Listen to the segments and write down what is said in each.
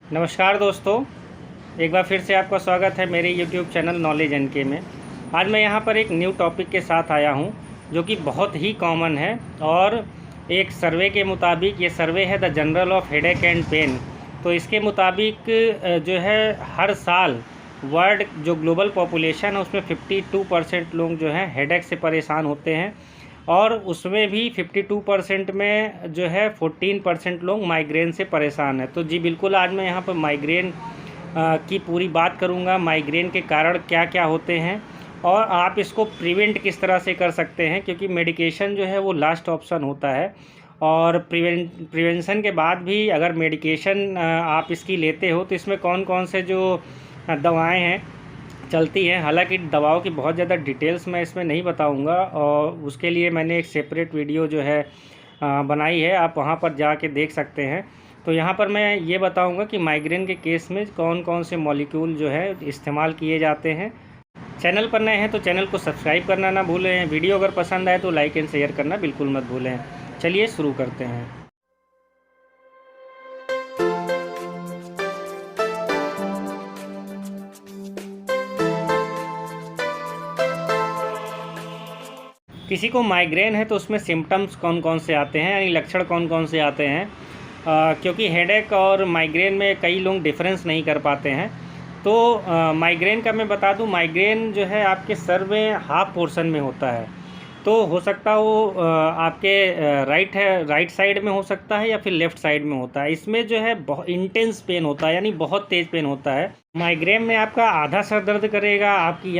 नमस्कार दोस्तों, एक बार फिर से आपका स्वागत है मेरे YouTube चैनल नॉलेज एनके में। आज मैं यहाँ पर एक न्यू टॉपिक के साथ आया हूँ जो कि बहुत ही कॉमन है और एक सर्वे के मुताबिक, ये सर्वे है the journal of headache and pain. तो इसके मुताबिक जो है हर साल वर्ल्ड जो ग्लोबल पॉपुलेशन है उसमें 52% लोग जो हैं हेडेक से परेशान होते हैं और उसमें भी 52% में जो है 14% लोग माइग्रेन से परेशान हैं। तो जी बिल्कुल, आज मैं यहाँ पर माइग्रेन की पूरी बात करूँगा, माइग्रेन के कारण क्या क्या होते हैं और आप इसको प्रिवेंट किस तरह से कर सकते हैं, क्योंकि मेडिकेशन जो है वो लास्ट ऑप्शन होता है। और प्रिवेंशन के बाद भी अगर मेडिकेशन आप इसकी लेते हो तो इसमें कौन कौन से जो दवाएं हैं चलती हैं। हालांकि दवाओं की बहुत ज़्यादा डिटेल्स मैं इसमें नहीं बताऊंगा और उसके लिए मैंने एक सेपरेट वीडियो जो है बनाई है, आप वहां पर जाके देख सकते हैं। तो यहाँ पर मैं ये बताऊंगा कि माइग्रेन के केस में कौन कौन से मॉलिक्यूल जो है इस्तेमाल किए जाते हैं। चैनल पर नए हैं तो चैनल को सब्सक्राइब करना ना भूलें। वीडियो अगर पसंद आए तो लाइक एंड शेयर करना बिल्कुल मत भूलें। चलिए शुरू करते हैं। किसी को माइग्रेन है तो उसमें सिम्टम्स कौन कौन से आते हैं, यानी लक्षण कौन कौन से आते हैं। क्योंकि हेडेक और माइग्रेन में कई लोग डिफरेंस नहीं कर पाते हैं। तो माइग्रेन का मैं बता दूं, माइग्रेन जो है आपके सर में हाफ पोर्शन में होता है। तो हो सकता है वो आपके राइट साइड में हो सकता है या फिर लेफ़्ट साइड में होता है। इसमें जो है बहुत इंटेंस पेन होता है, यानी बहुत तेज़ पेन होता है। माइग्रेन में आपका आधा सर दर्द करेगा, आपकी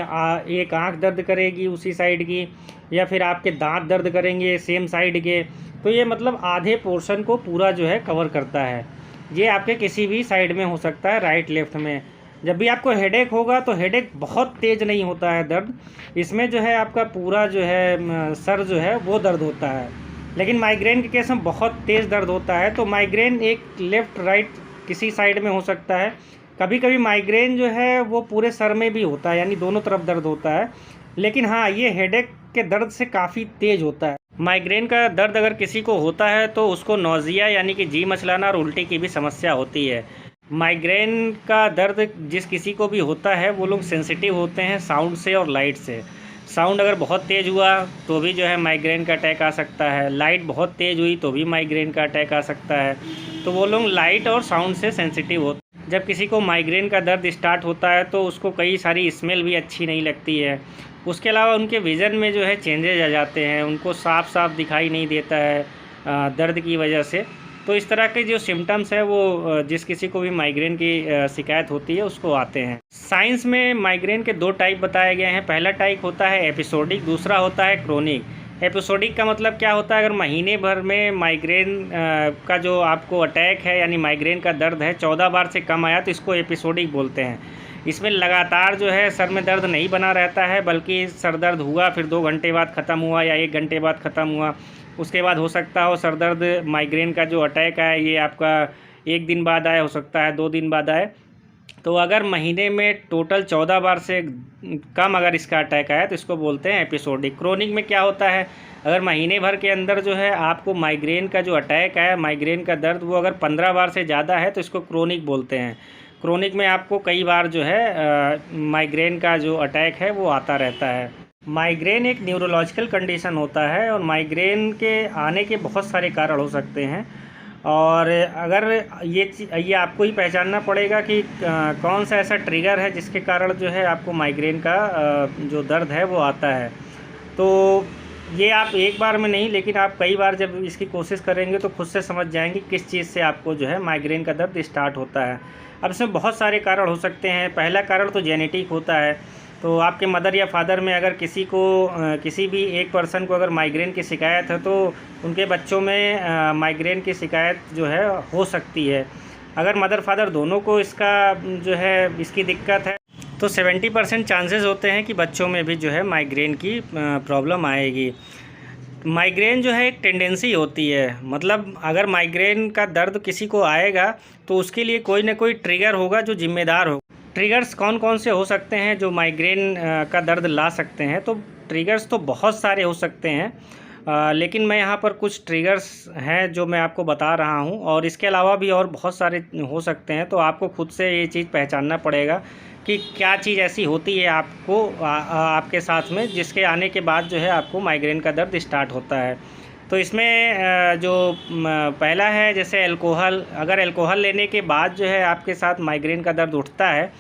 एक आंख दर्द करेगी उसी साइड की, या फिर आपके दांत दर्द करेंगे सेम साइड के। तो ये मतलब आधे पोर्शन को पूरा जो है कवर करता है। ये आपके किसी भी साइड में हो सकता है, राइट लेफ्ट में। जब भी आपको हेडेक होगा तो हेडेक बहुत तेज़ नहीं होता है दर्द, इसमें जो है आपका पूरा जो है सर जो है वो दर्द होता है। लेकिन माइग्रेन के केस में बहुत तेज़ दर्द होता है। तो माइग्रेन एक लेफ़्ट राइट किसी साइड में हो सकता है। कभी कभी माइग्रेन जो है वो पूरे सर में भी होता है, यानी दोनों तरफ दर्द होता है। लेकिन हाँ, ये हेडेक के दर्द से काफ़ी तेज़ होता है। माइग्रेन का दर्द अगर किसी को होता है तो उसको नौजिया यानी कि जी मचलाना और उल्टी की भी समस्या होती है। माइग्रेन का दर्द जिस किसी को भी होता है वो लोग सेंसिटिव होते हैं साउंड से और लाइट से। साउंड अगर बहुत तेज़ हुआ तो भी जो है माइग्रेन का अटैक आ सकता है, लाइट बहुत तेज़ हुई तो भी माइग्रेन का अटैक आ सकता है। तो वो लोग लाइट और साउंड से सेंसिटिव होते हैं। जब किसी को माइग्रेन का दर्द स्टार्ट होता है तो उसको कई सारी स्मेल भी अच्छी नहीं लगती है। उसके अलावा उनके विज़न में जो है चेंजेज आ जाते हैं, उनको साफ साफ दिखाई नहीं देता है दर्द की वजह से। तो इस तरह के जो सिम्टम्स है वो जिस किसी को भी माइग्रेन की शिकायत होती है उसको आते हैं। साइंस में माइग्रेन के दो टाइप बताए गए हैं। पहला टाइप होता है एपिसोडिक, दूसरा होता है क्रोनिक। एपिसोडिक का मतलब क्या होता है, अगर महीने भर में माइग्रेन का जो आपको अटैक है यानी माइग्रेन का दर्द है 14 बार से कम आया तो इसको एपिसोडिक बोलते हैं। इसमें लगातार जो है सर में दर्द नहीं बना रहता है, बल्कि सर दर्द हुआ फिर 2 घंटे बाद ख़त्म हुआ या 1 घंटे बाद ख़त्म हुआ। उसके बाद हो सकता हो सर दर्द माइग्रेन का जो अटैक है ये आपका 1 दिन बाद आए, हो सकता है 2 दिन बाद आए। तो अगर महीने में टोटल 14 बार से कम अगर इसका अटैक आया तो इसको बोलते हैं एपिसोडिक। क्रोनिक में क्या होता है, अगर महीने भर के अंदर जो है आपको माइग्रेन का जो अटैक है, माइग्रेन का दर्द, वो अगर 15 बार से ज़्यादा है तो इसको क्रोनिक बोलते हैं। क्रोनिक में आपको कई बार जो है माइग्रेन का जो अटैक है वो आता रहता है। माइग्रेन एक न्यूरोलॉजिकल कंडीशन होता है और माइग्रेन के आने के बहुत सारे कारण हो सकते हैं। और अगर ये आपको ही पहचानना पड़ेगा कि कौन सा ऐसा ट्रिगर है जिसके कारण जो है आपको माइग्रेन का जो दर्द है वो आता है। तो ये आप एक बार में नहीं, लेकिन आप कई बार जब इसकी कोशिश करेंगे तो खुद से समझ जाएंगे किस चीज़ से आपको जो है माइग्रेन का दर्द स्टार्ट होता है। अब इसमें बहुत सारे कारण हो सकते हैं। पहला कारण तो जेनेटिक होता है। तो आपके मदर या फादर में अगर किसी भी एक पर्सन को अगर माइग्रेन की शिकायत है तो उनके बच्चों में माइग्रेन की शिकायत जो है हो सकती है। अगर मदर फादर दोनों को इसका जो है इसकी दिक्कत है तो 70% चांसेस होते हैं कि बच्चों में भी जो है माइग्रेन की प्रॉब्लम आएगी। माइग्रेन जो है एक टेंडेंसी होती है, मतलब अगर माइग्रेन का दर्द किसी को आएगा तो उसके लिए कोई ना कोई ट्रिगर होगा जो जिम्मेदार हो। ट्रिगर्स कौन कौन से हो सकते हैं जो माइग्रेन का दर्द ला सकते हैं, तो ट्रिगर्स तो बहुत सारे हो सकते हैं। लेकिन मैं यहाँ पर कुछ ट्रिगर्स हैं जो मैं आपको बता रहा हूँ, और इसके अलावा भी और बहुत सारे हो सकते हैं। तो आपको खुद से ये चीज़ पहचानना पड़ेगा कि क्या चीज़ ऐसी होती है आपको आपके साथ में, जिसके आने के बाद जो है आपको माइग्रेन का दर्द स्टार्ट होता है। तो इसमें जो पहला है, जैसे अल्कोहल। अगर अल्कोहल लेने के बाद जो है आपके साथ माइग्रेन का दर्द उठता है,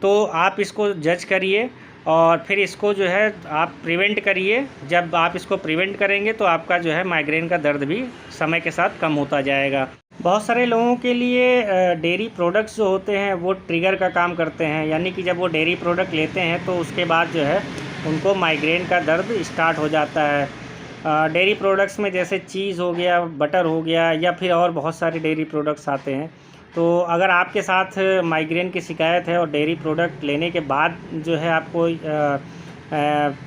तो आप इसको जज करिए और फिर इसको जो है आप प्रिवेंट करिए। जब आप इसको प्रिवेंट करेंगे तो आपका जो है माइग्रेन का दर्द भी समय के साथ कम होता जाएगा। बहुत सारे लोगों के लिए डेयरी प्रोडक्ट्स जो होते हैं वो ट्रिगर का काम करते हैं, यानी कि जब वो डेयरी प्रोडक्ट लेते हैं तो उसके बाद जो है उनको माइग्रेन का दर्द स्टार्ट हो जाता है। डेयरी प्रोडक्ट्स में जैसे चीज़ हो गया, बटर हो गया, या फिर और बहुत सारे डेयरी प्रोडक्ट्स आते हैं। तो अगर आपके साथ माइग्रेन की शिकायत है और डेयरी प्रोडक्ट लेने के बाद जो है आपको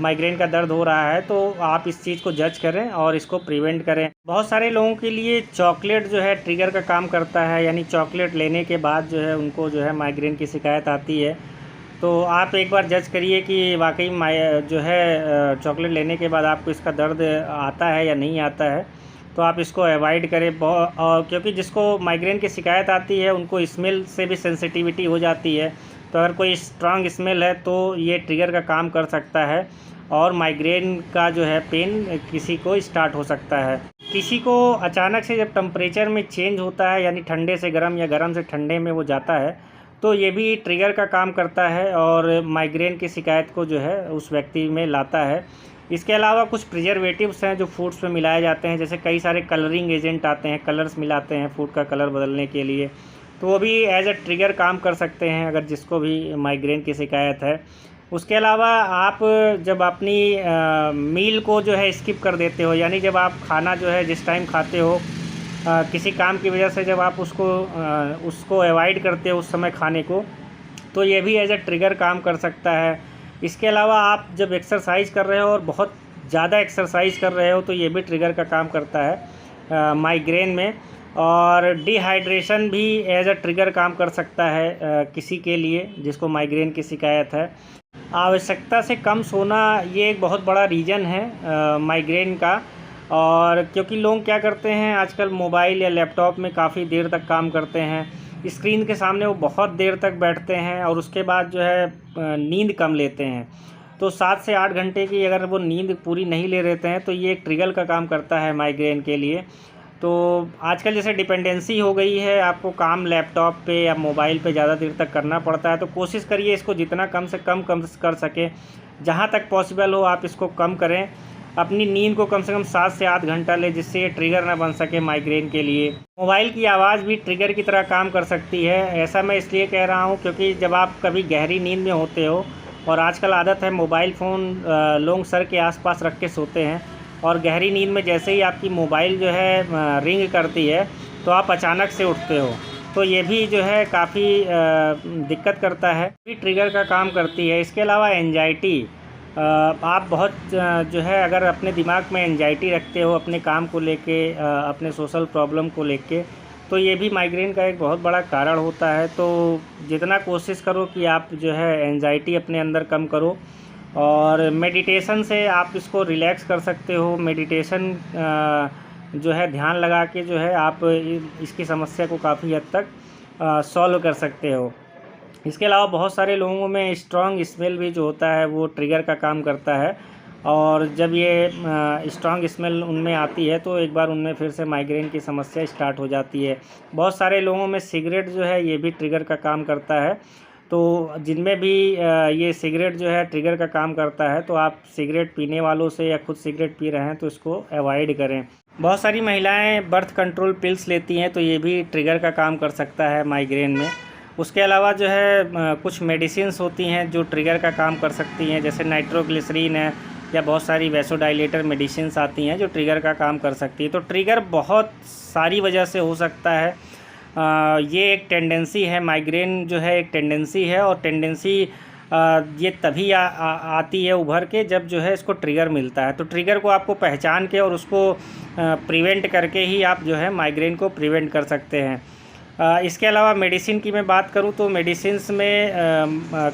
माइग्रेन का दर्द हो रहा है, तो आप इस चीज़ को जज करें और इसको प्रिवेंट करें। बहुत सारे लोगों के लिए चॉकलेट जो है ट्रिगर का काम करता है, यानी चॉकलेट लेने के बाद जो है उनको जो है माइग्रेन की शिकायत आती है। तो आप एक बार जज करिए कि वाकई जो है चॉकलेट लेने के बाद आपको इसका दर्द आता है या नहीं आता है। तो आप इसको अवॉइड करें। और क्योंकि जिसको माइग्रेन की शिकायत आती है उनको स्मेल से भी सेंसिटिविटी हो जाती है। तो अगर कोई स्ट्रांग स्मेल है तो ये ट्रिगर का काम कर सकता है और माइग्रेन का जो है पेन किसी को स्टार्ट हो सकता है। किसी को अचानक से जब टेम्परेचर में चेंज होता है, यानी ठंडे से गर्म या गर्म से ठंडे में वो जाता है, तो ये भी ट्रिगर का काम करता है और माइग्रेन की शिकायत को जो है उस व्यक्ति में लाता है। इसके अलावा कुछ प्रिजर्वेटिव्स हैं जो फूड्स में मिलाए जाते हैं, जैसे कई सारे कलरिंग एजेंट आते हैं, कलर्स मिलाते हैं फूड का कलर बदलने के लिए, तो वो भी एज अ ट्रिगर काम कर सकते हैं अगर जिसको भी माइग्रेन की शिकायत है। उसके अलावा आप जब अपनी मील को जो है स्किप कर देते हो, यानी जब आप खाना जो है जिस टाइम खाते हो किसी काम की वजह से जब आप उसको अवॉइड करते हो उस समय खाने को, तो ये भी एज अ ट्रिगर काम कर सकता है। इसके अलावा आप जब एक्सरसाइज कर रहे हो और बहुत ज़्यादा एक्सरसाइज कर रहे हो, तो ये भी ट्रिगर का काम करता है माइग्रेन में। और डिहाइड्रेशन भी एज अ ट्रिगर काम कर सकता है किसी के लिए जिसको माइग्रेन की शिकायत है। आवश्यकता से कम सोना ये एक बहुत बड़ा रीज़न है माइग्रेन का। और क्योंकि लोग क्या करते हैं आजकल, मोबाइल या लैपटॉप में काफ़ी देर तक काम करते हैं, स्क्रीन के सामने वो बहुत देर तक बैठते हैं और उसके बाद जो है नींद कम लेते हैं। तो 7 से 8 घंटे की अगर वो नींद पूरी नहीं ले रहते हैं तो ये एक ट्रिगर का काम करता है माइग्रेन के लिए। तो आजकल जैसे डिपेंडेंसी हो गई है, आपको काम लैपटॉप पे या मोबाइल पे ज़्यादा देर तक करना पड़ता है, तो कोशिश करिए इसको जितना कम से कम कर सके, जहाँ तक पॉसिबल हो आप इसको कम करें। अपनी नींद को कम से कम 7 से 8 घंटा ले, जिससे ये ट्रिगर ना बन सके माइग्रेन के लिए। मोबाइल की आवाज़ भी ट्रिगर की तरह काम कर सकती है। ऐसा मैं इसलिए कह रहा हूँ क्योंकि जब आप कभी गहरी नींद में होते हो, और आजकल आदत है मोबाइल फ़ोन लोग सर के आसपास रख के सोते हैं, और गहरी नींद में जैसे ही आपकी मोबाइल जो है रिंग करती है तो आप अचानक से उठते हो, तो ये भी जो है काफ़ी दिक्कत करता है, भी ट्रिगर का काम करती है। इसके अलावा एंजाइटी, आप बहुत जो है अगर अपने दिमाग में एंजाइटी रखते हो अपने काम को लेके, अपने सोशल प्रॉब्लम को लेके, तो ये भी माइग्रेन का एक बहुत बड़ा कारण होता है। तो जितना कोशिश करो कि आप जो है एंजाइटी अपने अंदर कम करो, और मेडिटेशन से आप इसको रिलैक्स कर सकते हो। मेडिटेशन जो है ध्यान लगा के जो है आप इसकी समस्या को काफ़ी हद तक सॉल्व कर सकते हो। इसके अलावा बहुत सारे लोगों में स्ट्रॉन्ग स्मेल भी जो होता है वो ट्रिगर का काम करता है, और जब ये स्ट्रॉन्ग स्मेल उनमें आती है तो एक बार उनमें फिर से माइग्रेन की समस्या स्टार्ट हो जाती है। बहुत सारे लोगों में सिगरेट जो है ये भी ट्रिगर का काम करता है। तो जिनमें भी ये सिगरेट जो है ट्रिगर का काम करता है, तो आप सिगरेट पीने वालों से या खुद सिगरेट पी रहे हैं तो इसको अवॉइड करें। बहुत सारी महिलाएं बर्थ कंट्रोल पिल्स लेती हैं, तो ये भी ट्रिगर का काम कर सकता है माइग्रेन में। उसके अलावा जो है कुछ मेडिसिन्स होती हैं जो ट्रिगर का काम कर सकती हैं, जैसे नाइट्रोग्लिसरीन है, या बहुत सारी वैसोडाइलेटर मेडिसिन्स आती हैं जो ट्रिगर का काम कर सकती है। तो ट्रिगर बहुत सारी वजह से हो सकता है। ये एक टेंडेंसी है, माइग्रेन जो है एक टेंडेंसी है, और टेंडेंसी ये तभी आती है उभर के जब जो है इसको ट्रिगर मिलता है। तो ट्रिगर को आपको पहचान के और उसको प्रिवेंट करके ही आप जो है माइग्रेन को प्रिवेंट कर सकते हैं। इसके अलावा मेडिसिन की मैं बात करूं तो मेडिसिन्स में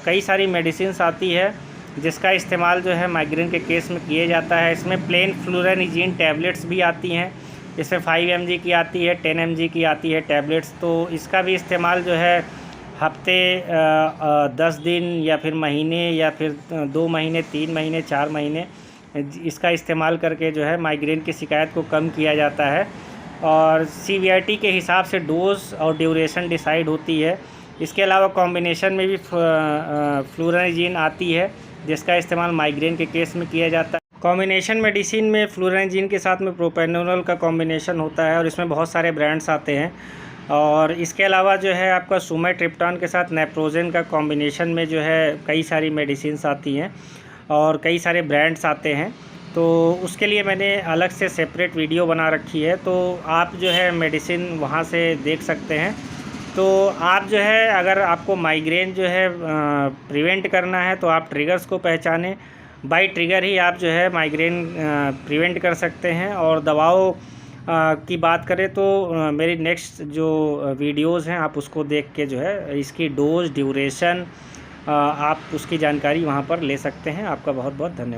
कई सारी मेडिसिन्स आती है जिसका इस्तेमाल जो है माइग्रेन के केस में किया जाता है। इसमें प्लेन फ्लूरेनिजीन टैबलेट्स भी आती हैं, इसमें 5 mg की आती है, 10 mg की आती है टैबलेट्स। तो इसका भी इस्तेमाल जो है हफ्ते 10 दिन या फिर महीने या फिर 2 महीने, 3 महीने, 4 महीने इसका इस्तेमाल करके जो है माइग्रेन की शिकायत को कम किया जाता है। और सीवीआरटी के हिसाब से डोज और ड्यूरेशन डिसाइड होती है। इसके अलावा कॉम्बिनेशन में भी फ्लूरेनिजीन आती है, जिसका इस्तेमाल माइग्रेन के केस में किया जाता है। कॉम्बिनेशन मेडिसिन में फ्लूरेनिजीन के साथ में प्रोपेनोल का कॉम्बिनेशन होता है और इसमें बहुत सारे ब्रांड्स आते हैं। और इसके अलावा जो है आपका सुमेट्रिप्टन के साथ नेप्रोजेन का कॉम्बिनेशन में जो है कई सारी मेडिसिन्स आती हैं और कई सारे ब्रांड्स आते हैं। तो उसके लिए मैंने अलग से सेपरेट वीडियो बना रखी है, तो आप जो है मेडिसिन वहाँ से देख सकते हैं। तो आप जो है अगर आपको माइग्रेन जो है प्रिवेंट करना है तो आप ट्रिगर्स को पहचानें। बाय ट्रिगर ही आप जो है माइग्रेन प्रिवेंट कर सकते हैं। और दवाओं की बात करें तो मेरी नेक्स्ट जो वीडियोज़ हैं आप उसको देख के जो है इसकी डोज, ड्यूरेशन आप उसकी जानकारी वहाँ पर ले सकते हैं। आपका बहुत बहुत धन्यवाद।